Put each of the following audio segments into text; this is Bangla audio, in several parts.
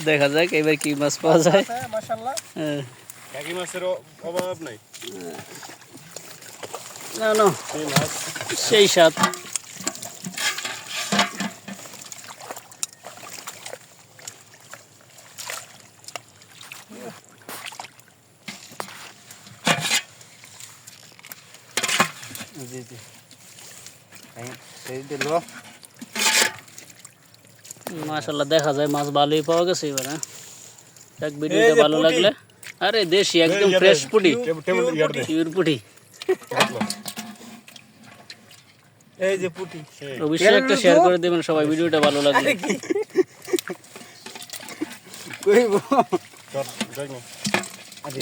দেখা যাক এবার কি মাছ পাওয়া যায়। মাশাআল্লাহ একই মাছের অভাব নাই। না না সেই স্বাদ। জি জি সেই দিল মাশাআল্লাহ দেখা যায় মাছ ভালোই পাওয়া গেছে এবার। এক ভিডিওটা ভালো লাগলে আরে দেশি একদম ফ্রেশ পুঁটি, পিওর পুঁটি। এই যে পুঁটি অবশ্যই একটা শেয়ার করে দিবেন সবাই ভিডিওটা ভালো লাগলে। কইব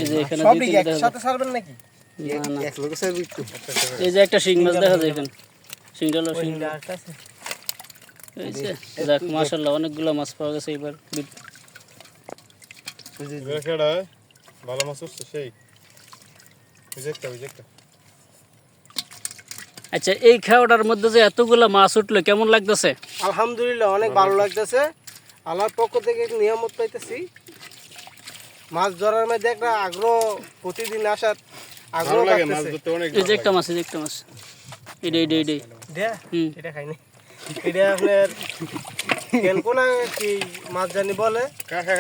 এই যে এখানে সব দুই কি তিনটা দেখা একসাথে ছাড়বেন নাকি? যায়। না না এক লোক ছাড়বে একটু এই যে একটা শিং মাছ দেখা যায় এখানে। শিংটা হলো শিং। আছে এই যে যাক মাশাআল্লাহ অনেকগুলো মাছ পাওয়া গেছে এবার। কেডা ভালো মাছ উঠছে সেই বুঝেক্তা আচ্ছা এই খাওয়াটার মধ্যে যে এতগুলো মাছ উঠলো কেমন লাগতেছে? আলহামদুলিল্লাহ অনেক ভালো লাগতেছে। আল্লাহর পক্ষ থেকে নিয়ামত পাইতেছি। মাছ ধরার মধ্যে একটা আগ্রহ, প্রতিদিন আসার আগ্রহ ভালো লাগে মাছ লাগতেছে। ধরতে অনেক এই যে একটা মাছ, এই যে একটা মাছ। এইটা এটা খাইনি। এটা আপনার কেন কোনা কি মাছ জানি বলে কাকা